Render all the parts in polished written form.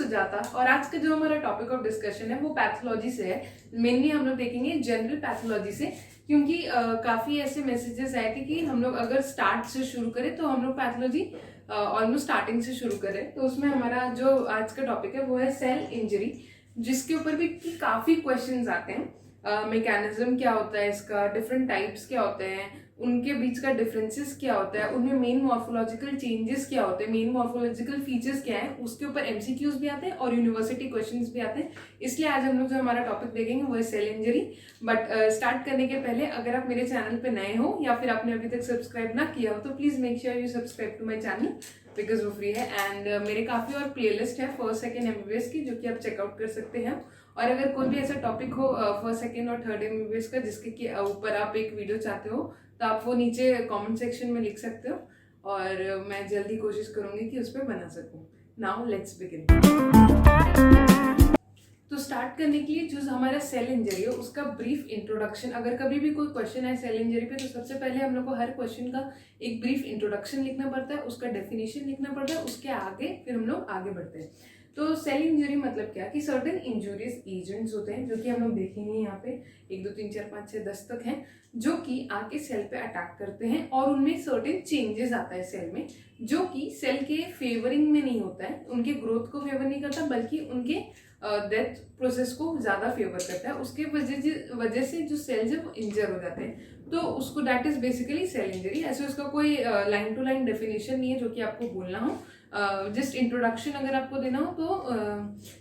सुजाता और आज का जो हमारा टॉपिक ऑफ डिस्कशन है वो पैथोलॉजी से है। मेनली हम लोग देखेंगे जनरल पैथोलॉजी से, क्योंकि काफी ऐसे मैसेजेस आए थे कि हम लोग अगर स्टार्ट से शुरू करें तो हम लोग पैथोलॉजी ऑलमोस्ट स्टार्टिंग से शुरू करें। तो उसमें हमारा जो आज का टॉपिक है वो है सेल इंजरी, जिसके ऊपर भी काफी क्वेश्चंस आते हैं। मैकेनिज्म क्या होता है इसका, डिफरेंट टाइप्स क्या होते हैं, उनके बीच का डिफरेंसेस क्या होता है, उनमें मेन मॉर्फोलॉजिकल चेंजेस क्या होते हैं, मेन मॉर्फोलॉजिकल फीचर्स क्या है, उसके ऊपर एमसीक्यूज भी आते हैं और यूनिवर्सिटी क्वेश्चंस भी आते हैं। इसलिए आज हम लोग जो हमारा टॉपिक देखेंगे वो है सेल इंजरी। बट स्टार्ट करने के पहले अगर आप मेरे चैनल पे नए हो या फिर आपने अभी तक सब्सक्राइब ना किया हो तो please make sure you subscribe to my channel because वो फ्री है। एंड मेरे काफी और प्लेलिस्ट है फर्स्ट सेकेंड एमबीबीएस की, जो कि आप चेकआउट कर सकते हैं। और अगर कोई भी ऐसा टॉपिक हो फर्स्ट सेकेंड और थर्ड एमबीबीएस का जिसके ऊपर आप एक वीडियो चाहते हो तो आप वो नीचे कमेंट सेक्शन में लिख सकते हो और मैं जल्दी कोशिश करूंगी कि उस पर बना सकूं। Now let's begin. तो स्टार्ट करने के लिए जो हमारा सेल इंजरी है उसका ब्रीफ इंट्रोडक्शन, अगर कभी भी कोई क्वेश्चन है सेल इंजरी पे तो सबसे पहले हम लोग को हर क्वेश्चन का एक ब्रीफ इंट्रोडक्शन लिखना पड़ता है, उसका डेफिनेशन लिखना पड़ता है, उसके आगे फिर हम लोग आगे बढ़ते हैं। तो सेल इंजरी मतलब क्या कि सर्टेन इंजूरियस एजेंट्स होते हैं जो कि हम लोग देखेंगे यहाँ पे 1 2 3 4 5 6 10 तक हैं, जो कि आके सेल पे अटैक करते हैं और उनमें सर्टेन चेंजेस आता है सेल में, जो कि सेल के फेवरिंग में नहीं होता है, उनके ग्रोथ को फेवर नहीं करता बल्कि उनके डेथ प्रोसेस को ज्यादा फेवर करता है। उसके वजह से जो सेल्स है वो इंजर हो जाते हैं, तो उसको that is basically cell injury. ऐसे उसका कोई लाइन टू लाइन डेफिनेशन नहीं है जो कि आपको बोलना हो, जस्ट इंट्रोडक्शन अगर आपको देना हो तो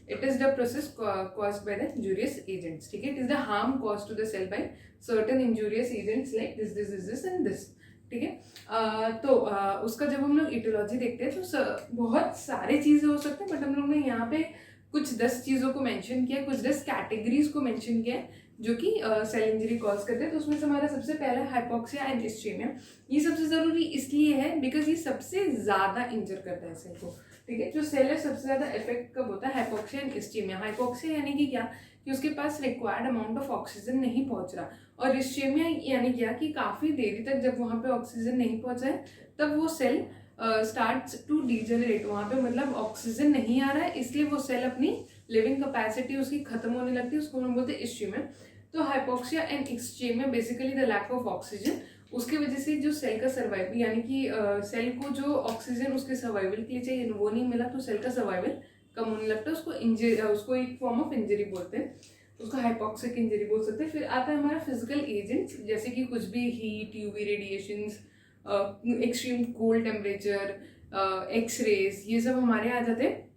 it is the process caused by the injurious agents. ठीक है, it is the harm caused to the cell by certain injurious agents like this and this. ठीक है, तो उसका जब हम लोग इटियोलॉजी देखते हैं तो बहुत सारे चीजें हो सकते हैं, बट हम लोग ने यहाँ पे कुछ 10 चीजों को मेंशन किया, कुछ 10 कैटेगरीज को मेंशन किया जो कि सेल इंजरी कॉज करते हैं। तो उसमें से हमारा सबसे पहला हाइपोक्सिया एंड इस्चेमिया। ये सबसे जरूरी इसलिए है बिकॉज ये सबसे ज्यादा इंजर करता है सेल को। ठीक है, जो सेल है सबसे ज्यादा इफेक्ट कब होता है, हाइपोक्सिया एंड इस्चेमिया। हाइपोक्सिया यानी कि क्या कि उसके पास रिक्वायर्ड अमाउंट ऑफ ऑक्सीजन नहीं पहुंच रहा, और इस्चेमिया यानी क्या कि काफी देरी तक जब वहां पे ऑक्सीजन नहीं पहुंचा है तब वो सेल स्टार्ट्स टू डीजेनरेट। वहां पे मतलब ऑक्सीजन नहीं आ रहा है इसलिए वो सेल अपनी लिविंग कैपेसिटी उसकी खत्म होने लगती है, उसको हम बोलते हैं इस्चेमिया। तो hypoxia and ischemia basically the lack of oxygen, उसकी वजह से जो सेल का सर्वाइवल यानी कि सेल को जो ऑक्सीजन उसके सर्वाइवल के लिए चाहिए वो नहीं मिला तो सेल का सर्वाइवल कम होने लगता है, उसको इंजरी, उसको एक फॉर्म ऑफ इंजरी बोलते हैं, उसको हाइपोक्सिक इंजरी बोल सकते हैं। फिर आता है हमारा फिजिकल एजेंट्स, जैसे कि कुछ भी heat, UV radiations, extreme cold temperature, X-rays, ये सब हमारे आ जाते हैं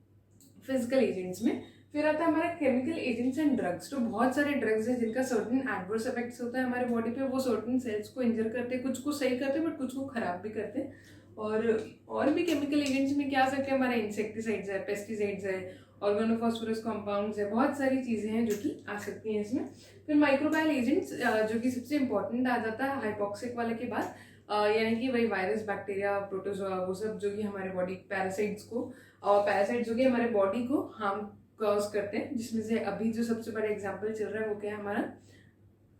फिजिकल एजेंट्स में। फिर आता है हमारा केमिकल एजेंट्स एंड ड्रग्स। तो बहुत सारे ड्रग्स हैं जिनका सर्टेन एडवर्स इफेक्ट्स होता है हमारे बॉडी पे, वो सर्टेन सेल्स को इंजर करते हैं, कुछ को सही करते हैं बट कुछ को खराब भी करते हैं। और भी केमिकल एजेंट्स में क्या आ सकते हैं, हमारा इंसेक्टिसाइड्स है, पेस्टिसाइड्स है, ऑर्गेनोफॉस्फोरस कंपाउंड्स है, बहुत सारी चीजें हैं जो कि आ सकती हैं इसमें। फिर माइक्रोबायल एजेंट्स जो कि सबसे इंपॉर्टेंट आ जाता है हाइपोक्सिक वाले के बाद, यानी कि वही वायरस, बैक्टीरिया, प्रोटोजोआ, वो सब जो कि हमारे बॉडी पैरासाइट्स को, और पैरासाइट जो कि हमारे बॉडी को हार्म कॉज करते हैं, जिसमें से अभी जो सबसे बड़ा एग्जांपल चल रहा है वो क्या है, हमारा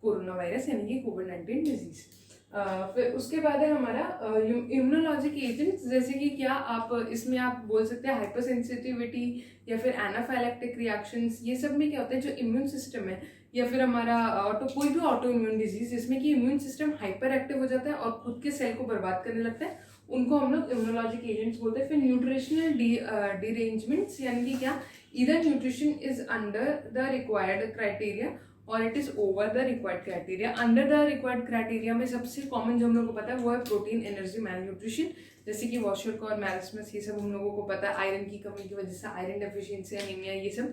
कोरोना वायरस यानी कि कोविड-19 डिजीज। फिर उसके बाद है हमारा इम्यूनोलॉजिक एजेंट्स, जैसे कि क्या आप इसमें आप बोल सकते हैं हाइपर सेंसिटिविटी या फिर एनाफाइलैक्टिक रिएक्शंस। ये सब में क्या होता है, जो इम्यून सिस्टम है या फिर हमारा कोई भी ऑटो इम्यून डिजीज जिसमें कि इम्यून सिस्टम हाइपर एक्टिव हो जाता है और खुद के सेल को बर्बाद करने लगता है, उनको हम लोग इम्यूनोलॉजिक एजेंट्स बोलते हैं। फिर न्यूट्रिशनल डिरेंजमेंट्स, यानी कि क्या, either nutrition is under the required criteria और it is over the required criteria. Under the required criteria में सबसे कॉमन जो हम लोग को पता है वो है प्रोटीन एनर्जी मैल न्यूट्रिशन, जैसे कि वॉशरकॉर, मैरिस्मस, ये सब हम लोगों को पता है। आयरन की कमी की वजह से आयरन डेफिशिएंसी, एनीमिया, ये सब।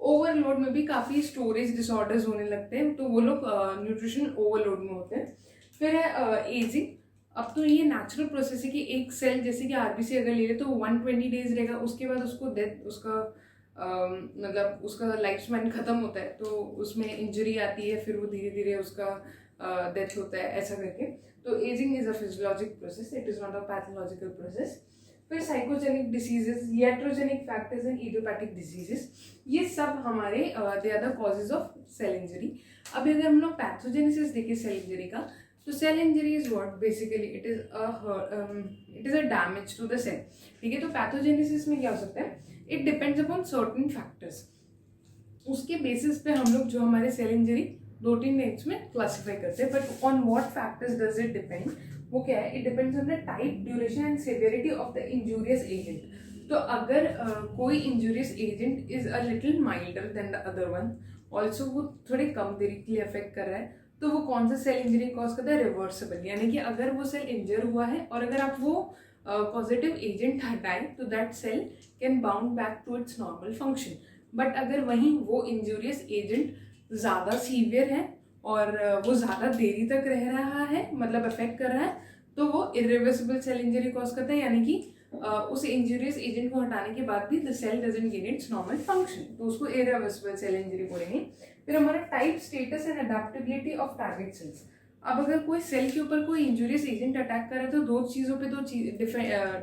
ओवरलोड में भी काफी स्टोरेज डिसऑर्डर्स होने लगते हैं, तो वो लोग न्यूट्रिशन ओवरलोड में होते हैं। फिर है एजिंग। अब तो ये नेचुरल प्रोसेस है कि एक सेल जैसे कि आरबीसी अगर ले ले तो 120 डेज रहेगा, उसके बाद उसको डेथ, उसका मतलब उसका लाइफ स्पैन खत्म होता है, तो उसमें इंजरी आती है, फिर वो धीरे धीरे उसका डेथ होता है, ऐसा करके। तो ageing is a physiologic process, it is not a pathological process. फिर psychogenic diseases, iatrogenic factors and idiopathic diseases, ये सब हमारे they are the causes of cell injury. अभी अगर हम लोग पैथोजेनेसिस देखें सेल इंजरी का, तो cell injury is what basically it is a damage to the cell. ठीक है, तो पैथोजेनेसिस में क्या हो सकता है, it depends upon certain factors. उसके बेसिस पे हम लोग जो हमारे सेल इंजरी 2-3 टाइप्स में क्लासिफाई करते हैं। But on what factors does it depend, वो क्या है, it depends on the type, duration and severity of the injurious agent. तो अगर कोई injurious agent is a little milder than the other one, also वो थोड़े कम देरी के लिए अफेक्ट कर रहा है, तो वो कौन सा सेल इंजरी कॉज करता है, रिवर्सिबल। यानी कि अगर वो सेल इंजर हुआ है और अगर आप वो पॉजिटिव एजेंट हटाए तो that cell can bound back to its normal function. But अगर वहीं वो इंजूरियस एजेंट ज़्यादा सीवियर है और वो ज़्यादा देरी तक रह रहा है, मतलब अफेक्ट कर रहा है, तो वो इरिवर्सिबल सेल इंजरी कॉज करता है। यानी कि उस इंजूरियस एजेंट को हटाने के बाद भी the cell doesn't gain its normal function, तो उसको इरिवर्सिबल सेल इंजरी बोलेंगे। फिर हमारा type, status and adaptability of target cells. अब अगर कोई सेल के ऊपर कोई इंजूरियस एजेंट अटैक कर रहा है तो दो चीज़ों पे तो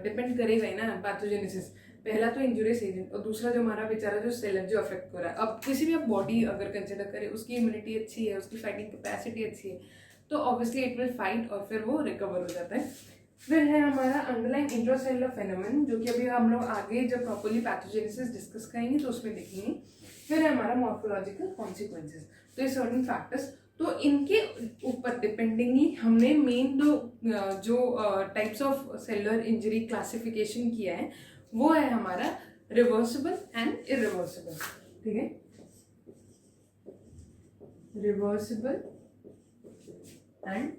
डिपेंड करेगा ही ना पैथोजेनेसिस। पहला तो इंजूरियस एजेंट और दूसरा जो हमारा बेचारा जो सेल है जो अफेक्ट हो रहा है। अब किसी भी आप बॉडी अगर कंसिडर करें, उसकी इम्यूनिटी अच्छी है, उसकी फाइटिंग कैपेसिटी अच्छी है, तो ऑब्वियसली इट विल फाइट और फिर वो रिकवर हो जाता है। फिर है हमारा अंडरलाइन इंट्रासेलुलर फेनोमेनन, जो कि अभी हम लोग आगे जब प्रॉपर्ली पैथोजेनेसिस डिस्कस करेंगे तो उसमें देखेंगे। फिर है हमारा मॉर्फोलॉजिकल कॉन्सिक्वेंसेस, तो ये सर्टेन फैक्टर्स, तो इनके ऊपर डिपेंडिंगली हमने मेन जो types of cellular injury classification किया है वो है हमारा रिवर्सिबल एंड इरिवर्सिबल। ठीक है, रिवर्सिबल एंड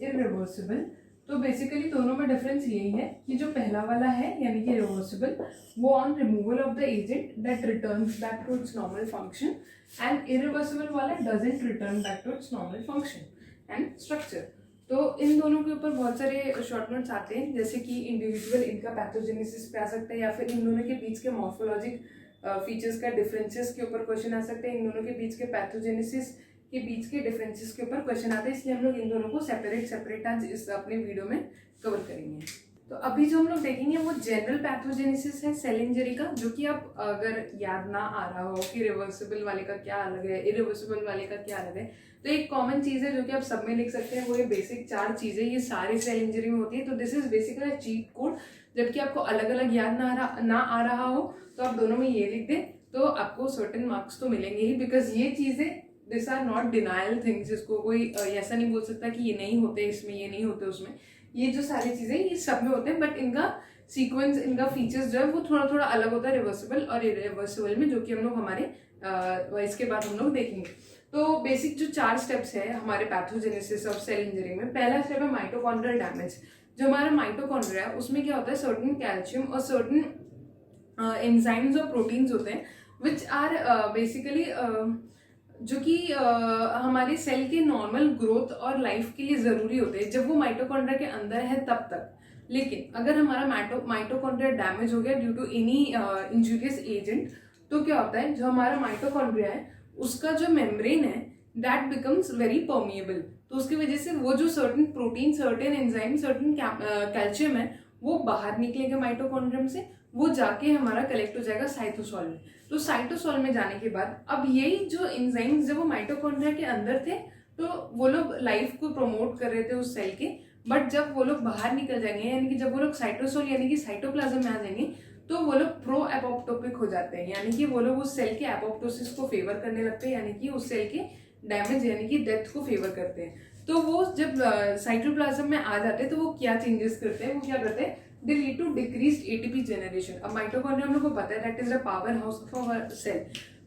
इरिवर्सिबल। तो बेसिकली दोनों में डिफरेंस यही है कि जो पहला वाला है यानी कि रिवर्सिबल, वो on removal of the agent that returns back to its normal function, and irreversible वाला doesn't return back to its normal function and structure. तो इन दोनों के ऊपर बहुत सारे शॉर्ट नोट्स आते हैं, जैसे कि इंडिविजुअल इनका पैथोजेनेसिस पे आ सकता है, या फिर इन दोनों के बीच के मॉर्फोलॉजिक फीचर्स का डिफरेंसेस के ऊपर क्वेश्चन आ सकते हैं, इन दोनों के बीच के पैथोजेनेसिस के बीच के डिफरेंसेस के ऊपर क्वेश्चन आते हैं। इसलिए हम लोग इन दोनों को सेपरेट आज इस अपने वीडियो में कवर करेंगे। तो अभी जो हम लोग देखेंगे वो जनरल पैथोजेनेसिस है सेल इंजरी का, जो कि आप अगर याद ना आ रहा हो कि रिवर्सिबल वाले का क्या अलग है, इरिवर्सिबल वाले का क्या अलग है, तो एक कॉमन चीज़ है जो कि आप सब में लिख सकते हैं, वो ये बेसिक 4 चीज़ें ये सारे सेल इंजरी में होती है। तो this is basically cheat code. जबकि आपको अलग अलग याद ना आ रहा हो तो आप दोनों में ये लिख दें तो आपको सर्टेन मार्क्स तो मिलेंगे ही, बिकॉज ये चीज़ें this are not denial things. इसको कोई ऐसा नहीं बोल सकता कि ये नहीं होते इसमें, ये नहीं होते उसमें। ये जो सारी चीज़ें ये सब में होते हैं, बट इनका सीक्वेंस, इनका फीचर्स जो है वो थोड़ा थोड़ा अलग होता है रिवर्सिबल और इरिवर्सिबल में, जो कि हम लोग हमारे इसके बाद हम लोग देखेंगे। तो बेसिक जो 4 स्टेप्स है हमारे पैथोजेनेसिस ऑफ सेल इंजरी में, पहला स्टेप है माइटोकॉन्ड्रियल डैमेज। जो हमारा माइटोकॉन्ड्रिया है उसमें क्या होता है, सर्टेन कैल्शियम और सर्टेन एंजाइम्स और प्रोटीन्स होते हैं विच आर बेसिकली जो कि हमारे सेल के नॉर्मल ग्रोथ और लाइफ के लिए ज़रूरी होते हैं जब वो माइटोकॉन्ड्रिया के अंदर है तब तक। लेकिन अगर हमारा माइटोकॉन्ड्रिया डैमेज हो गया due to any injurious agent, तो क्या होता है, जो हमारा माइटोकॉन्ड्रिया है उसका जो मेम्ब्रेन है दैट बिकम्स वेरी परमिएबल। तो उसकी वजह से वो जो certain protein, certain enzyme, certain calcium है वो बाहर निकलेगा माइटोकॉन्ड्रियम से, वो जाके हमारा कलेक्ट हो जाएगा साइटोसॉल में। तो साइटोसॉल में जाने के बाद अब यही जो एंजाइम्स जब वो माइटोकॉन्ड्रिया के अंदर थे तो वो लोग लाइफ को प्रमोट कर रहे थे उस सेल के, बट जब वो लोग बाहर निकल जाएंगे यानी कि जब वो लोग साइटोसॉल यानी कि साइटोप्लाज्म में आ जाएंगे तो वो लोग प्रो एपोप्टोपिक हो जाते हैं, यानी कि वो लोग उस सेल के एपोप्टोसिस को फेवर करने लगते हैं, यानी कि उस सेल के डैमेज यानी कि डेथ को फेवर करते हैं। तो वो जब साइटोप्लाज्म में आ जाते हैं तो वो क्या चेंजेस करते हैं, वो क्या करते हैं, they lead to decreased ATP generation. अब माइटोकॉन्ड्रिया हम लोग को पता है that is the power house of our cell.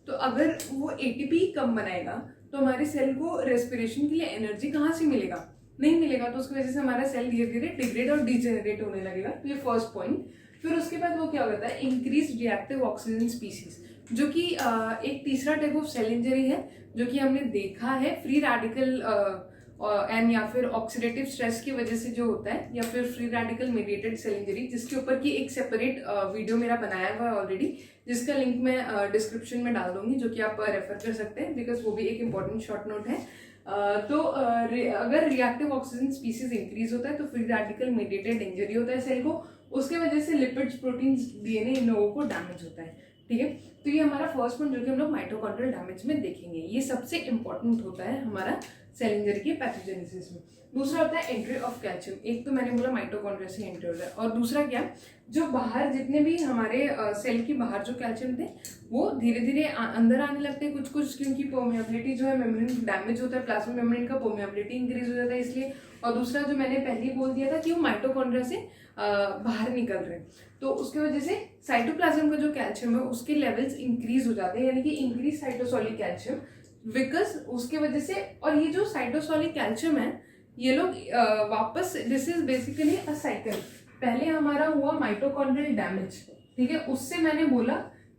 तो अगर वो एटीपी कम बनाएगा तो हमारे सेल को रेस्पिरेशन के लिए एनर्जी कहाँ से मिलेगा, नहीं मिलेगा। तो उसकी वजह से हमारा सेल धीरे धीरे डिग्रेड और डिजेनरेट होने लगेगा। तो ये फर्स्ट पॉइंट। फिर उसके बाद वो क्या होता है, इंक्रीज रिएक्टिव ऑक्सीजन स्पीसीज, जो कि एक तीसरा टाइप ऑफ सेल इंजरी है जो कि हमने देखा है फ्री रेडिकल एंड या फिर ऑक्सीडेटिव स्ट्रेस की वजह से जो होता है, या फिर free radical mediated cell injury, जिसके ऊपर की एक सेपरेट वीडियो मेरा बनाया हुआ है ऑलरेडी, जिसका लिंक मैं डिस्क्रिप्शन में डाल दूंगी, जो कि आप रेफर कर सकते हैं, बिकॉज वो भी एक इंपॉर्टेंट शॉर्ट नोट है। तो अगर रिएक्टिव ऑक्सीजन स्पीसीज इंक्रीज होता है तो फ्री रेडिकल मेडिएटेड इंजरी होता है सेल को, उसके वजह से लिपिड्स, प्रोटीन्स, डीएनए इन लोगों को डैमेज होता है। ठीक है, तो ये हमारा फर्स्ट पॉइंट जो कि हम लोग माइटोकॉन्ड्रियल डैमेज में देखेंगे। ये सबसे इंपॉर्टेंट होता है हमारा सेल इंजरी के पैथोजेनेसिस में। दूसरा होता है एंट्री ऑफ कैल्शियम। एक तो मैंने बोला माइटोकॉन्ड्रिया से एंट्री होता है, और दूसरा क्या, जो बाहर जितने भी हमारे सेल के बाहर जो कैल्शियम थे वो धीरे धीरे अंदर आने लगते हैं कुछ कुछ, क्योंकि परमेबिलिटी जो है मेम्ब्रेन डैमेज होता है, प्लाज्मा मेम्ब्रेन का परमेबिलिटी इंक्रीज हो जाता है इसलिए। और दूसरा जो मैंने पहले ही बोल दिया था कि वो माइटोकॉन्ड्रिया से बाहर निकल रहे हैं, तो उसकी वजह से साइटोप्लाज्म का जो कैल्शियम है उसके लेवल्स इंक्रीज हो जाते हैं, यानी कि इंक्रीज साइटोसोलिक कैल्शियम, बिकॉज उसके वजह से। और ये जो साइटोसोलिक कैल्शियम है ये लोग वापस, this is basically a cycle. पहले हमारा हुआ माइटोकॉन्ड्रियल डैमेज, ठीक है, उससे मैंने बोला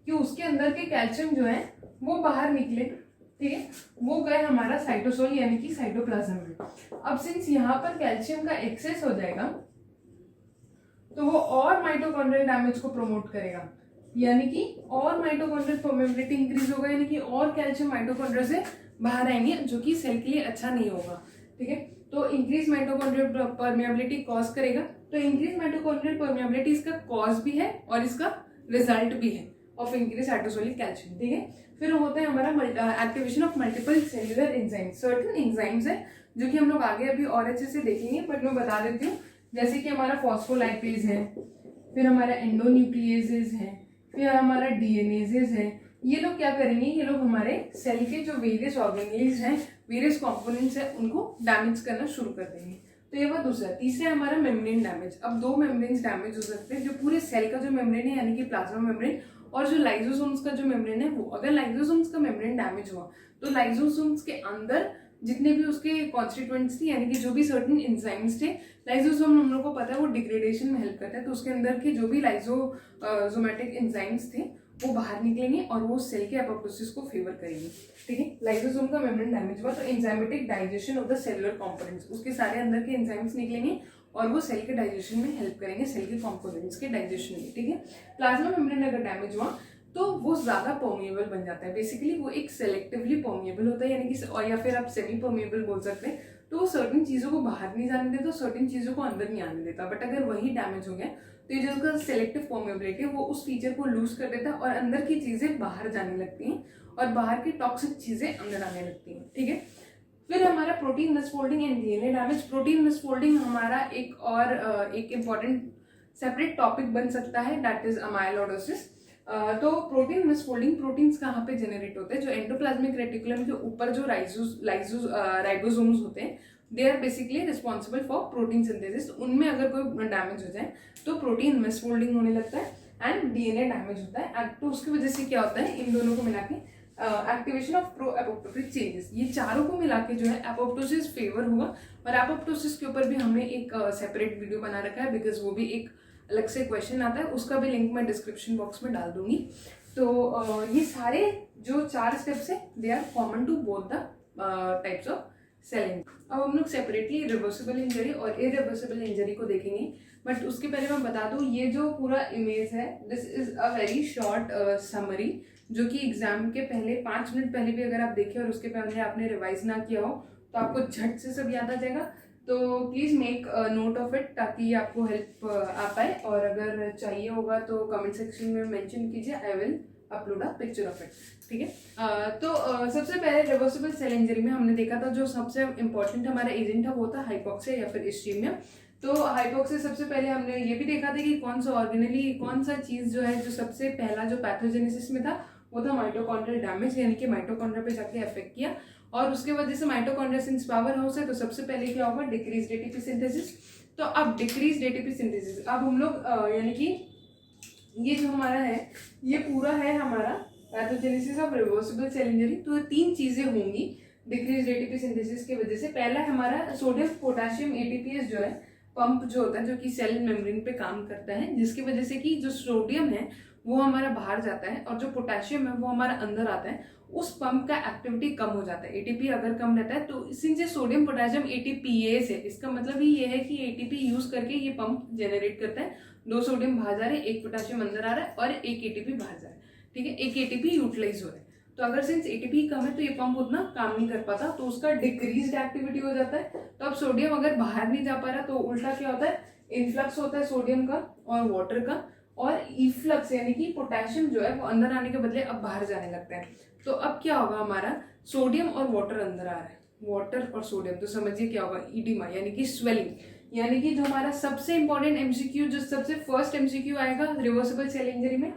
कि उसके अंदर के कैल्शियम जो है वो बाहर निकले, ठीक है, वो गए हमारा साइटोसोल यानी कि साइटोप्लाज्म में। अब सिंस यहाँ पर कैल्शियम का एक्सेस हो जाएगा तो वो और माइटोकॉन्ड्रियल डैमेज को प्रमोट करेगा, यानी कि और माइटोकॉन्ड्रियल परमेबिलिटी इंक्रीज होगा, यानी कि और कैल्शियम माइटोकॉन्ड्रिया से बाहर आएंगे, जो कि सेल के लिए अच्छा नहीं होगा, ठीक है। तो इंक्रीज माइटोकॉन्ड्रियल परमेबिलिटी कॉज करेगा, तो इंक्रीज माइटोकॉन्ड्रियल परमेबिलिटी इसका कॉज भी है और इसका रिजल्ट भी है ऑफ इंक्रीज साइटोसोलिक कैल्शियम, ठीक है। फिर होता है हमारा activation of multiple cellular enzymes. Certain enzymes है जो कि हम लोग आगे अभी और अच्छे से देखेंगे, बट मैं बता देती हूँ, जैसे कि हमारा फॉस्फोलाइपेज है, फिर हमारा एंडोन्यूक्लिएजेज है, फिर हमारा डीएनएजेज है। ये लोग क्या करेंगे, ये लोग हमारे सेल के जो वेरियस ऑर्गेनेल्स हैं, वेरियस कंपोनेंट्स हैं, उनको डैमेज करना शुरू कर देंगे। तो ये हुआ दूसरा। तीसरा है हमारा मेम्ब्रेन डैमेज। अब दो मेम्ब्रेन्स डैमेज हो सकते हैं, जो पूरे सेल का जो मेम्ब्रेन है यानी कि प्लाज्मा मेम्ब्रेन, और जो लाइजोसोम्स का जो मेम्ब्रेन है वो। अगर लाइजोसोम्स का मेम्ब्रेन डैमेज हुआ तो लाइजोसोम्स के अंदर जितने भी उसके कॉन्स्टिट्यूएंट्स थी, यानी कि जो भी सर्टेन एंजाइम्स थे, लाइजोसोम हम लोग को पता है वो डिग्रेडेशन में हेल्प करता है, तो उसके अंदर के जो भी लाइजोसोमेटिक एंजाइम्स थे वो बाहर निकलेंगे और वो सेल के एपोप्टोसिस को फेवर करेंगे, ठीक है। लाइसोसोम का मेम्ब्रेन डैमेज हुआ तो enzymatic digestion of the cellular components, उसके सारे अंदर के एंजाइम्स निकलेंगे और वो सेल के डाइजेशन में हेल्प करेंगे, सेल के कंपोनेंट्स के डाइजेशन में, ठीक है। प्लाज्मा मेम्ब्रेन अगर डैमेज हुआ तो वो ज्यादा परमिएबल बन जाता है, बेसिकली वो एक सेलेक्टिवली परमिएबल होता है, यानी कि और या फिर आप सेमी परमिएबल बोल सकते हैं। तो वो सर्टेन चीजों को बाहर नहीं जाने देता, सर्टेन चीजों को अंदर नहीं आने देता। बट अगर वही डैमेज हो गया तो ये जो उसका सेलेक्टिव परमिएबिलिटी है वो उस फीचर को लूज कर देता है और अंदर की चीजें बाहर जाने लगती हैं और बाहर की टॉक्सिक चीजें अंदर आने लगती हैं, ठीक है। फिर हमारा protein misfolding and DNA damage. Protein misfolding हमारा एक इम्पॉर्टेंट सेपरेट टॉपिक बन सकता है, दैट इज अमाइलोइडोसिस। तो प्रोटीन मिसफोल्डिंग, प्रोटीन्स कहाँ पे जनरेट होते हैं, जो एंडोप्लाज्मिक रेटिकुलम के ऊपर जो राइबोसोम्स होते हैं, they are basically responsible for protein synthesis. उनमें अगर कोई डैमेज हो जाए तो प्रोटीन मिसफोल्डिंग होने लगता है एंड डीएनए डैमेज होता है। तो उसकी वजह से क्या होता है, इन दोनों को मिला के activation of pro apoptotic changes, ये चारों को मिला के जो है एपोप्टोसिस फेवर होगा। और एपोप्टोसिस के ऊपर भी हमने एक सेपरेट वीडियो बना रखा है, बिकॉज वो भी एक अलग से क्वेश्चन आता है, उसका भी लिंक मैं डिस्क्रिप्शन बॉक्स में डाल दूंगी। तो ये सारे जो 4 स्टेप्स है they are common to both the types of cell injury. अब हम लोग सेपरेटली रिवर्सिबल इंजरी और इरिवर्सिबल इंजरी को देखेंगे, बट उसके पहले मैं बता दूं ये जो पूरा इमेज है this is a very short summary, जो कि एग्जाम के पहले 5 मिनट पहले भी अगर आप देखें और उसके पहले आपने रिवाइज ना किया हो तो आपको झट से सब याद आ जाएगा। तो please make note of it ताकि आपको हेल्प आ पाए, और अगर चाहिए होगा तो कमेंट सेक्शन में मेंशन कीजिए, I will upload a picture of it, ठीक है। तो सबसे पहले रिवर्सिबल सेल इंजरी में हमने देखा था जो सबसे इंपॉर्टेंट हमारा एजेंट था वो था हाइपोक्सिया या फिर इस्चीमिया। तो हाइपोक्सिया सबसे पहले हमने ये भी देखा था कि कौन सा ऑर्गेनली कौन सा चीज़ जो है जो सबसे पहला जो पैथोजेनेसिस में था वो था माइटोकॉन्ड्रियल डैमेज, यानी कि माइटोकॉन्ड्रिया पे जाके अफेक्ट किया, और उसके वजह से माइटोकॉन्ड्रिया सिंस पावर हाउस है तो सबसे पहले क्या होगा, डिक्रीज एटीपी सिंथेसिस। तो अब डिक्रीज एटीपी सिंथेसिस, अब हम लोग यानी कि ये जो हमारा है ये पूरा है हमारा pathogenesis of reversible cell injury. तो 3 चीजें होंगी डिक्रीज एटीपी सिंथेसिस की वजह से। पहला है हमारा सोडियम पोटेशियम एटीपीएस जो है पंप जो होता है, जो कि सेल मेम्ब्रेन पे काम करता है, जिसकी वजह से कि जो सोडियम है वो हमारा बाहर जाता है और जो पोटेशियम है वो हमारा अंदर आता है। उस पंप का एक्टिविटी कम हो जाता है, एटीपी अगर कम रहता है तो सिंस सोडियम पोटेशियम एटीपीएस है, इसका मतलब ही ये है कि एटीपी यूज करके ये पंप जनरेट करता है। 2 सोडियम बाहर जा रहे हैं, 1 पोटेशियम अंदर आ रहा है और 1 एटीपी बाहर जा रहा है, ठीक है, 1 एटीपी यूटिलाइज हो रहा है। तो अगर सिंस एटीपी कम है तो ये पंप उतना काम नहीं कर पाता, तो उसका डिक्रीज एक्टिविटी हो जाता है। तो अब सोडियम अगर बाहर नहीं जा पा रहा तो उल्टा क्या होता है, इन्फ्लक्स होता है सोडियम का और वाटर का, और इफ्लक्स यानी कि पोटेशियम जो है वो अंदर आने के बदले अब बाहर जाने लगता है। तो अब क्या होगा, हमारा सोडियम और वाटर अंदर आ रहा है, वाटर और सोडियम, तो समझिए क्या होगा, ईडिमा यानी कि स्वेलिंग। यानी कि जो हमारा सबसे इंपॉर्टेंट एमसीक्यू, जो सबसे फर्स्ट एमसीक्यू आएगा रिवर्सिबल सेल इंजरी में,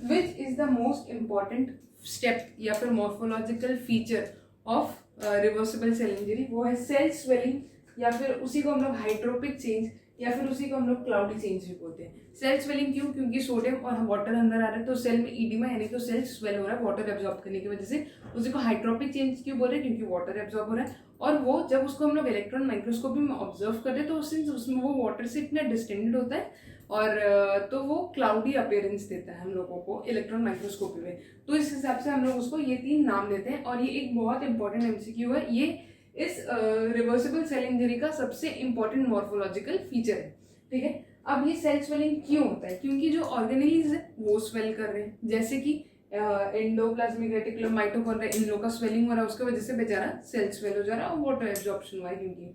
which is the most important step या फिर morphological feature of reversible cell injury, वो है सेल स्वेलिंग, या फिर उसी को हम लोग हाइड्रोपिक चेंज, या फिर उसी को हम लोग क्लाउडी चेंज भी बोलते हैं। सेल स्वेलिंग क्यों? क्योंकि सोडियम और वाटर अंदर आ रहा है, तो सेल में ईडिमा यानी कि सेल स्वेल हो रहा है वाटर एब्जॉर्ब करने की वजह से। उसी को हाइड्रोपिक चेंज क्यों बोल रहे हैं? क्योंकि वाटर एब्जॉर्ब हो रहा है, और वो जब उसको हम लोग इलेक्ट्रॉन माइक्रोस्कोपी में ऑब्जर्व करते हैं तो उसमें वो वाटर से इतना डिस्टेंडेड होता है, और तो वो क्लाउडी अपीयरेंस देता है हम लोगों को इलेक्ट्रॉन माइक्रोस्कोपी में। तो इस हिसाब से हम लोग उसको ये 3 नाम देते हैं, और ये एक बहुत इंपॉर्टेंट एमसीक्यू है। ये इस रिवर्सिबल सेल इंजरी का सबसे इंपॉर्टेंट मॉर्फोलॉजिकल फीचर है, ठीक है। अब ये सेल स्वेलिंग क्यों होता है? क्योंकि जो ऑर्गेनेल्स है वो स्वेल कर रहे हैं, जैसे कि एंडोप्लाज्मिक रेटिकुलम, माइटोकॉन्ड्रिया, इन लोगों का स्वेलिंग हो रहा है, उसकी वजह से बेचारा सेल स्वेल हो जा रहा है और वाटर एब्जॉर्प्शन हुआ है क्योंकि,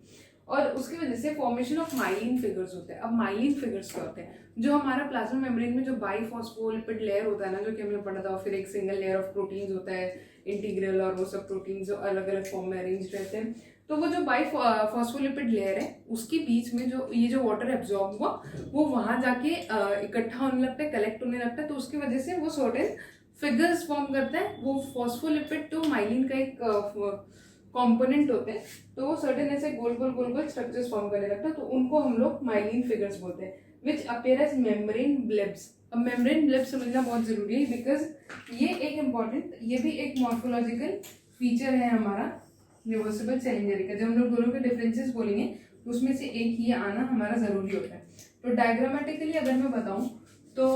और उसकी वजह से फॉर्मेशन ऑफ माइलिन फिगर्स होते हैं। अब माइलिन फिगर्स क्या होते हैं? जो हमारा प्लाज्मा मेम्ब्रेन में जो बाइफॉस्फोलिपिड लेयर होता है ना, जो कि हमने पढ़ा था, और फिर एक सिंगल लेयर ऑफ प्रोटीन्स होता है, इंटीग्रल और वो सब प्रोटीन्स जो अलग अलग फॉर्म में अरेंज रहते हैं। तो वो जो बाइफॉस्फोलिपिड लेयर है उसके बीच में जो ये जो वाटर एब्जॉर्ब हुआ वो वहां जाके इकट्ठा होने लगता है, कलेक्ट होने लगता है, तो उसकी वजह से वो सर्टेन फिगर्स फॉर्म करता है। वो फॉस्फोलिपिड तो माइलिन का एक कंपोनेंट होते हैं, तो वो सर्टेन ऐसे गोल गोल गोल गोल स्ट्रक्चर्स फॉर्म करने लगता है, तो उनको हम लोग माइलिन फिगर्स बोलते हैं, विच अपीयर एज मेम्ब्रेन ब्लेब्स। अब मेम्ब्रेन ब्लेब्स समझना बहुत जरूरी है, बिकॉज ये एक इम्पॉर्टेंट, ये भी एक मॉर्फोलॉजिकल फीचर है हमारा रिवर्सिबल सेल इंजरी का। जब हम लोग दोनों के डिफरेंसेस बोलेंगे तो उसमें से एक ही आना हमारा जरूरी होता है। तो डायग्रामेटिकली अगर मैं बताऊं तो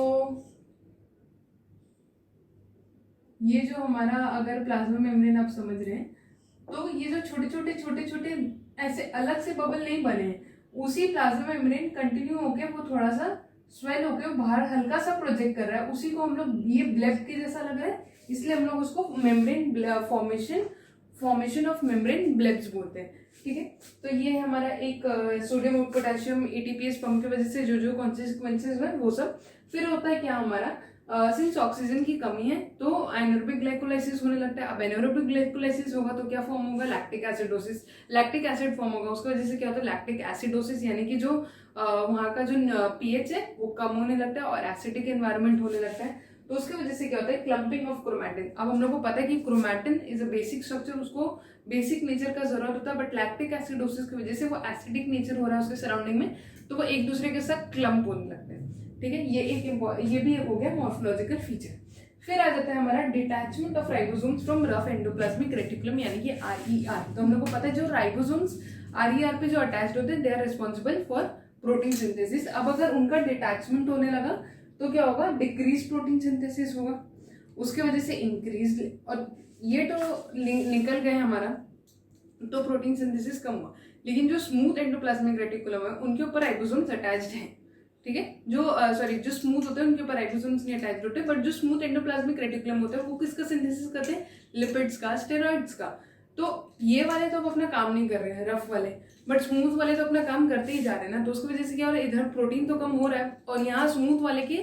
ये जो हमारा अगर प्लाज्मा मेम्ब्रेन आप समझ रहे हैं, तो ये जो छोटे छोटे ऐसे अलग से बबल नहीं बने हैं, उसी प्लाज्मा मेम्ब्रेन कंटिन्यू होके वो थोड़ा सा स्वेल होके बाहर हल्का सा प्रोजेक्ट कर रहा है, उसी को हम लोग, ये ब्लेब के जैसा लग रहा है इसलिए हम लोग उसको मेम्ब्रेन फॉर्मेशन ऑफ मेम्ब्रेन ब्लेब्स बोलते हैं, ठीक है। तो ये हमारा एक सोडियम और पोटेशियम एटीपीएस पंप की वजह से जो कॉन्सिक्वेंसेज हुए वो सब। फिर होता है क्या हमारा, सिंस ऑक्सीजन की कमी है तो एनारोबिक ग्लाइकोलाइसिस होने लगता है। अब एनारोबिक ग्लाइकोलाइसिस होगा तो क्या फॉर्म होगा? Lactic acidosis, lactic acid form होगा। उसकी वजह से क्या होता है? लैक्टिक एसिडोसिस, यानी कि जो वहाँ का जो पीएच है वो कम होने लगता है और एसिडिक एनवायरनमेंट होने लगता है। तो उसकी वजह से क्या होता है? Clumping of chromatin. अब हम लोग को पता है कि chromatin is a basic structure, उसको बेसिक नेचर का जरूरत होता है, बट लैक्टिक एसिडोसिस की वजह से वो एसिडिक नेचर हो रहा है उसके सराउंडिंग में, तो वो एक दूसरे के साथ क्लम्प होने लगते हैं, ठीक है। ये भी हो गया मॉर्फोलॉजिकल फीचर। फिर आ जाता है हमारा detachment of ribosomes from rough endoplasmic reticulum, यानी कि RER। तो हम लोग को पता है जो राइबोसोम्स RER पे जो अटैच्ड होते हैं they are responsible for protein synthesis. अब अगर उनका डिटैचमेंट होने लगा तो क्या होगा? डिक्रीज प्रोटीन सिंथेसिस होगा, उसके वजह से इंक्रीज, और ये तो निकल गए हमारा, तो प्रोटीन सिंथेसिस कम हुआ। लेकिन जो स्मूथ एंडोप्लाज्मिक रेटिकुलम है उनके ऊपर राइबोसोम्स अटैच्ड हैं, ठीक है। जो स्मूथ होते हैं उनके ऊपर राइबोसोम्स नहीं अटैच्ड होते, बट जो स्मूथ एंडोप्लाज्मिक रेटिकुलम होते हैं वो किसका सिंथेसिस करते हैं? लिपिड्स का, स्टेरॉइड्स का। तो ये वाले तो अब अपना काम नहीं कर रहे हैं, रफ वाले, बट स्मूथ वाले तो अपना काम करते ही जा रहे हैं ना। तो उसकी वजह से क्या हो रहा है? इधर प्रोटीन तो कम हो रहा है और यहाँ स्मूथ वाले के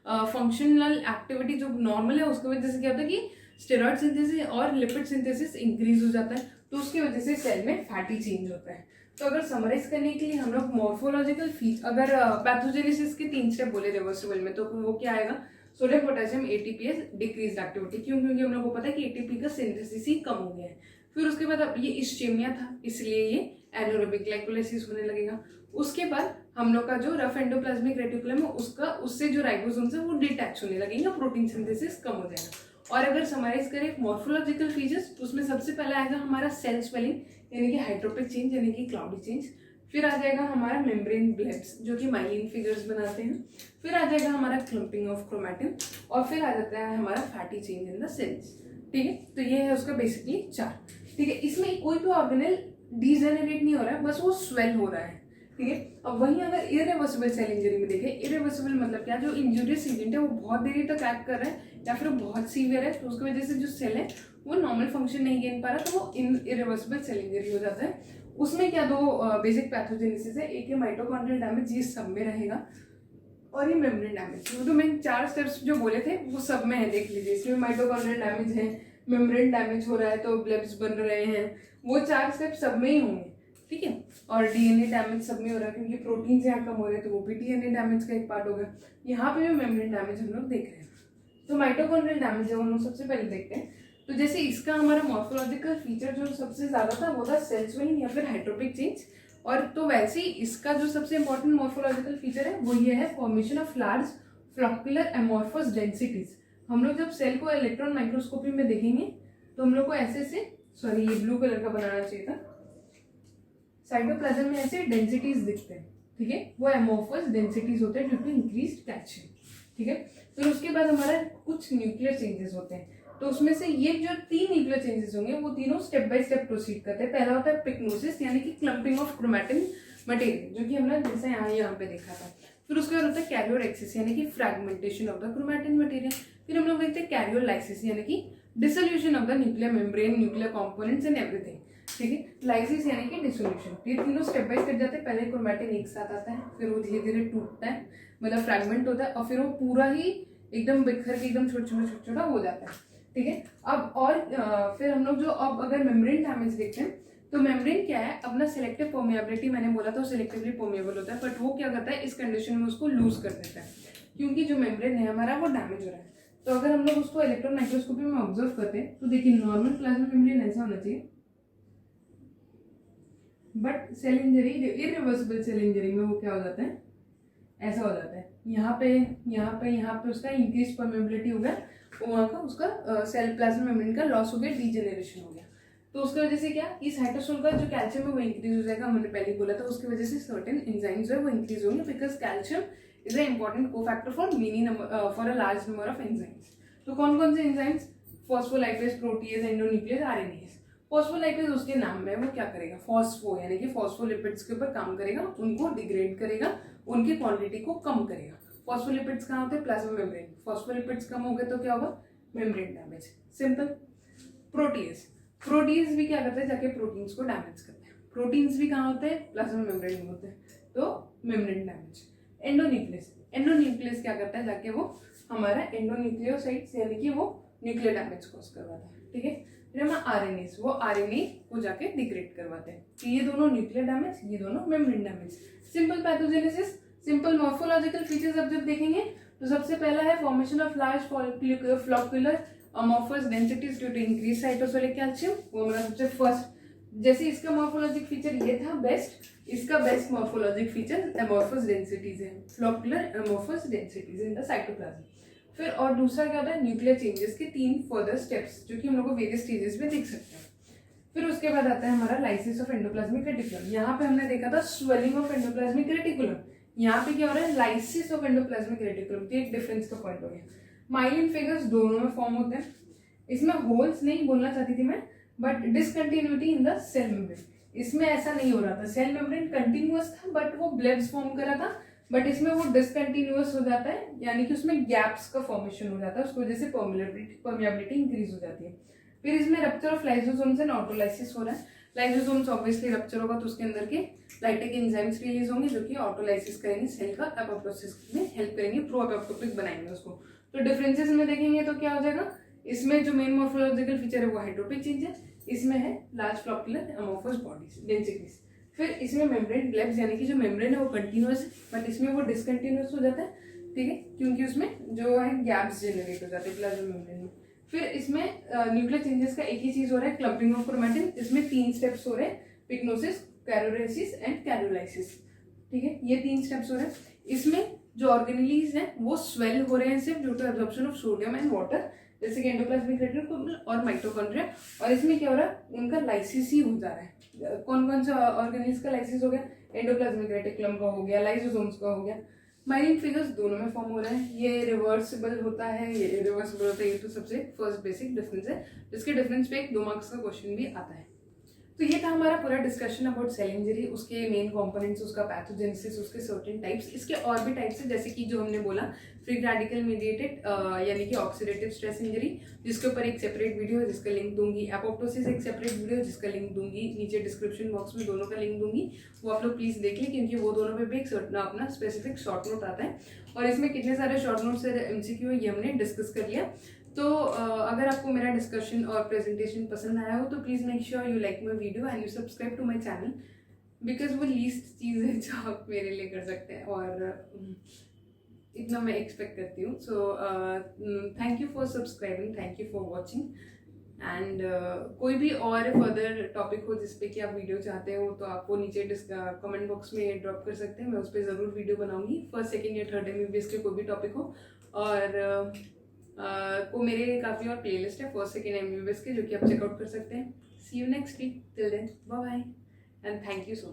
फंक्शनल एक्टिविटी जो नॉर्मल है उसकी वजह से क्या होता है कि स्टेरॉइड सिंथेसिस और लिपिड सिंथेसिस इंक्रीज हो जाता है, तो उसकी वजह से सेल में फैटी चेंज होता है। तो अगर समराइज करने के लिए हम लोग मॉर्फोलॉजिकल फीचर, अगर पैथोजेनेसिस के 3 स्टेप बोले रिवर्सिबल में, तो वो क्या आएगा? Sodium potassium ATPase decrease activity. क्यों? क्योंकि हम लोग को पता है कि एटीपी का सिंथेसिस ही कम हो गया है। फिर उसके बाद अब ये इस्चेमिया था इसलिए ये एनारोबिक ग्लाइकोलाइसिस होने लगेगा। उसके बाद हम लोग का जो रफ एंडोप्लाज्मिक रेटिकुलम है उससे जो राइबोसोम्स है वो डिटैच होने लगेंगे, प्रोटीन सिंथेसिस कम हो जाएगा। और अगर समराइज करें मॉर्फोलॉजिकल फीचर्स तो उसमें सबसे पहले आएगा हमारा सेल स्वेलिंग, यानी कि हाइड्रोपिक चेंज, यानी कि क्लाउडी चेंज। फिर आ जाएगा हमारा मेम्ब्रेन ब्लेब्स जो कि माइलिन फिगर्स बनाते हैं। फिर आ जाएगा हमारा क्लम्पिंग ऑफ क्रोमैटिन, और फिर आ जाता है हमारा fatty change in the cells, ठीक है। तो ये है उसका बेसिकली 4, ठीक है। इसमें कोई भी ऑर्गेनेल डीजेनरेट नहीं हो रहा है, बस वो स्वेल हो रहा है, ठीक है। अब वहीं अगर इरिवर्सिबल सेल इंजरी में देखें, इरिवर्सिबल मतलब क्या? जो इंजूरियस एजेंट है वो बहुत देरी तक एक्ट कर रहा है या फिर बहुत सीवियर है, तो उसकी वजह से जो सेल है वो नॉर्मल फंक्शन नहीं गिन पा रहा, तो वो इरिवर्सिबल सेल इंजरी हो जाता है। उसमें क्या 2 बेसिक पैथोजेनेसिस है, एक है माइटोकॉन्ड्रियल डैमेज, ये सब में रहेगा, और ये मेम्ब्रेन डैमेज। तो मैंने 4 स्टेप्स जो बोले थे वो सब में है, देख लीजिए। इसमें माइटोकॉन्ड्रियल डैमेज है, मेम्ब्रेन डैमेज हो रहा है तो ब्लेब्स बन रहे हैं, वो 4 स्टेप सब में ही होंगे, ठीक है। और डीएनए डैमेज सब में हो रहा है क्योंकि प्रोटीन यहाँ कम हो रहे हैं तो वो भी डीएनए डैमेज का एक पार्ट होगा। यहाँ पे भी मेम्ब्रेन डैमेज हम लोग देख रहे हैं। तो माइटोकॉन्ड्रियल डैमेज है, हम लोग सबसे पहले देखते हैं। तो जैसे इसका हमारा मॉर्फोलॉजिकल फीचर जो सबसे ज्यादा था वो था सेल स्वेलिंग या फिर हाइड्रोपिक चेंज, और तो वैसे ही इसका जो सबसे इंपॉर्टेंट मॉर्फोलॉजिकल फीचर है वो ये है formation of large flocculent amorphous densities. हम लोग जब सेल को इलेक्ट्रॉन माइक्रोस्कोपी में देखेंगे तो हम लोग को ऐसे से, सॉरी ये ब्लू कलर का बनाना चाहिए था, साइटोप्लाज्म में ऐसे डेंसिटीज दिखते हैं, ठीक है, वो एमॉर्फस डेंसिटीज होते हैं ड्यू टू इंक्रीज्ड कैल्शियम, ठीक है। फिर उसके बाद हमारा कुछ न्यूक्लियर चेंजेस होते हैं, तो उसमें से ये जो 3 न्यूक्लियर चेंजेस होंगे वो तीनों स्टेप बाय स्टेप प्रोसीड करते हैं। पहला होता है पिक्नोसिस यानी कि क्लम्पिंग ऑफ क्रोमैटिन मटेरियल, जो कि हमने जैसे यहाँ पे देखा था। फिर उसके बाद होता है कैरियोरेक्सिस यानी कि fragmentation of the chromatin material. फिर हम लोग देखते हैं कैरियोलाइसिस यानी कि dissolution of the nuclear membrane, nuclear components and everything, ठीक है। लाइसिस यानी कि डिसोल्यूशन। ये तीनों स्टेप बाय स्टेप जाते हैं। पहले क्रोमैटिन एक साथ आता है, फिर वो धीरे धीरे टूटता है, मतलब फ्रैगमेंट होता है, और फिर वो पूरा ही एकदम बिखर के एकदम छोटा छोटा हो जाता है, ठीक है। अब और फिर हम लोग जो अब अगर मेम्ब्रेन डैमेज देखते हैं तो मेम्ब्रेन क्या है, अपना सिलेक्टिव परमेबिलिटी, मैंने बोला था सिलेक्टिवली परमेबल होता है, बट वो क्या करता है इस कंडीशन में उसको लूज कर देता है क्योंकि जो मेम्ब्रेन है हमारा वो डैमेज हो रहा है। तो अगर हम लोग उसको इलेक्ट्रॉन माइक्रोस्कोपी में ऑब्जर्व करते हैं तो देखिए नॉर्मल प्लाज्मा मेम्ब्रेन ऐसा होना चाहिए, but cell injury, irreversible cell injury में वो क्या हो जाता है, ऐसा हो जाता है। यहाँ पे उसका इंक्रीज परमेबिलिटी हो गया, वहाँ का उसका सेल प्लाज्मा मेम्ब्रेन का लॉस हो गया, डीजेनरेशन हो गया। तो उसकी वजह से क्या, इस साइटोसोल का जो कैल्शियम है वो इंक्रीज हो जाएगा, हमने पहले ही बोला था। उसकी वजह से सर्टेन एंजाइम्स है वो इंक्रीज होंगे, because calcium is a important cofactor for a large number of enzymes. तो कौन कौन से enzymes, phospholipase, protease, endonuclease, RNase. Phospholipase उसके नाम में वो क्या करेगा, फॉस्फो यानी कि फॉस्फोलिपिड्स के ऊपर काम करेगा, उनको डिग्रेड करेगा, उनकी क्वांटिटी को कम करेगा। फॉस्फोलिपिड्स कहाँ होते हैं, प्लाज्मा मेम्ब्रेन। फॉस्फोलिपिड्स कम हो गए तो क्या होगा, मेम्ब्रेन डैमेज, सिंपल। प्रोटीज भी क्या करते हैं, जाके प्रोटीन्स को डैमेज करते हैं। प्रोटीन्स भी कहाँ होते हैं, प्लाज्मा मेम्ब्रेन में होते हैं, तो मेम्ब्रेन डैमेज। एंडोन्यूक्लियस क्या करता है, जाके वो हमारा एंडोन्यूक्लियोसाइट्स यानी कि वो न्यूक्लियर डैमेज कॉज करवाता है, ठीक है। फिर हमारा आरएनएस, वो आरएनए को जाके डिग्रेड करवाते हैं। तो ये दोनों न्यूक्लियर डैमेज, ये दोनों membrane damage. Simple pathogenesis, simple morphological features अब जब देखेंगे तो सबसे पहला है formation of large flocculent amorphous densities due to increase cytosolic calcium, वो हमारा सबसे फर्स्ट। जैसे इसका मॉर्फोलॉजिक फीचर ये था बेस्ट, इसका best morphologic feature amorphous densities है, flocculent amorphous densities in the cytoplasm. फिर और दूसरा क्या होता है, न्यूक्लियर चेंजेस के 3 फर्दर स्टेप्स जो कि हम लोग को वेरियस स्टेजेस में देख सकते हैं। फिर उसके बाद आता है हमारा लाइसिस ऑफ एंडोप्लाज्मिक रेटिकुलम। यहाँ पे हमने देखा था स्वेलिंग ऑफ एंडोप्लाज्मिक रेटिकुलम, यहाँ पे क्या हो रहा है, लाइसिस ऑफ एंडोप्लाज्मिक रेटिकुलम। तो एक डिफरेंस का पॉइंट हो गया। माइलिन फिगर्स दोनों में फॉर्म होते हैं, इसमें होल्स नहीं बोलना चाहती थी मैं, but discontinuity in the cell membrane, इसमें ऐसा नहीं हो रहा था। सेल मेम्ब्रेन कंटिन्यूअस था बट वो ब्लेब्स फॉर्म कर रहा था, बट इसमें वो डिसकंटिन्यूअस हो जाता है, यानी कि उसमें गैप्स का फॉर्मेशन हो जाता है, उसकी वजह से परमेबिलिटी इंक्रीज हो जाती है। फिर इसमें rupture of lysosomes and autolysis हो रहा है। लाइसोसोम्स ऑब्वियसली रप्चर होगा तो उसके अंदर के लाइटिक एंजाइम्स रिलीज होंगे जो कि ऑटोलाइसिस करेंगे, सेल का एपोप्टोसिस में हेल्प करेंगे, प्रो एपोप्टोपिक बनाएंगे उसको। तो डिफरेंसेस में देखेंगे तो क्या हो जाएगा, इसमें जो मेन मॉर्फोलॉजिकल फीचर है वो हाइड्रोपिक चेंज है, इसमें है large flocculent amorphous bodies densities. फिर इसमें मेम्ब्रेन ब्लेब्स यानी कि जो मेम्ब्रेन है वो कंटिन्यूअस है बट इसमें वो डिसकंटिन्यूअस हो जाता है, ठीक है, क्योंकि उसमें जो है गैप्स जनरेट हो जाते हैं प्लाज्मा मेम्ब्रेन में। फिर इसमें न्यूक्लियर चेंजेस का एक ही चीज हो रहा है, क्लम्पिंग ऑफ क्रोमैटिन। इसमें 3 स्टेप्स हो रहे हैं, पिग्नोसिस, कैरोरेसिस एंड कैरोलाइसिस, ठीक है, ये 3 स्टेप्स हो रहे हैं। इसमें जो ऑर्गेनेलीज हैं वो स्वेल हो रहे हैं सिर्फ due to absorption of sodium and water, जैसे कि एंडोप्लाज्मिक रेटिकुलम और माइटोकॉन्ड्रिया, और इसमें क्या हो रहा है, उनका लाइसिस ही हो जा रहा है। कौन कौन सा ऑर्गेनेल्स का लाइसिस हो गया, एंडोप्लाज्मिक रेटिकुलम का हो गया, लाइसोसोम्स का हो गया। माइलिन फिगर्स दोनों में फॉर्म हो रहे हैं, ये रिवर्सिबल होता है, ये इरिवर्सिबल होता है, ये तो सबसे फर्स्ट बेसिक डिफरेंस है, जिसके डिफरेंस पे एक 2 मार्क्स का क्वेश्चन भी आता है। तो ये था हमारा पूरा डिस्कशन अबाउट सेल इंजरी, उसके मेन कंपोनेंट्स, उसका पैथोजेनेसिस, उसके सर्टेन टाइप्स। इसके और भी टाइप्स है, जैसे कि जो हमने बोला फ्री रेडिकल मीडिएटेड यानी कि ऑक्सीडेटिव स्ट्रेस इंजरी, जिसके ऊपर एक सेपरेट वीडियो है जिसका लिंक दूंगी, एपोप्टोसिस एक सेपरेट वीडियो है जिसका लिंक दूंगी, नीचे डिस्क्रिप्शन बॉक्स में दोनों का लिंक दूंगी, वो आप लोग प्लीज देख लें क्योंकि वो दोनों पे भी एक अपना स्पेसिफिक शॉर्ट नोट आता है, और इसमें कितने सारे शॉर्ट नोट्स है, एमसीक्यू है, ये हमने डिस्कस कर लिया। तो अगर आपको मेरा डिस्कशन और प्रेजेंटेशन पसंद आया हो तो please make sure you like my video and you subscribe to my channel, because वो लीस्ट चीज़ है जो आप मेरे लिए कर सकते हैं और इतना मैं एक्सपेक्ट करती हूँ. So thank you for subscribing, thank you for watching and कोई भी और फर्दर टॉपिक हो जिस पे कि आप वीडियो चाहते हो तो आप वो नीचे कमेंट बॉक्स में ड्रॉप कर सकते हैं. मैं उस पर ज़रूर वीडियो बनाऊंगी. फर्स्ट सेकंड या थर्ड MBBS के कोई भी टॉपिक हो. और वो मेरे काफ़ी और प्लेलिस्ट है फर्स्ट सेकंड MBBS के जो कि आप चेकआउट कर सकते हैं. See you next week. Till then bye bye and thank you so much.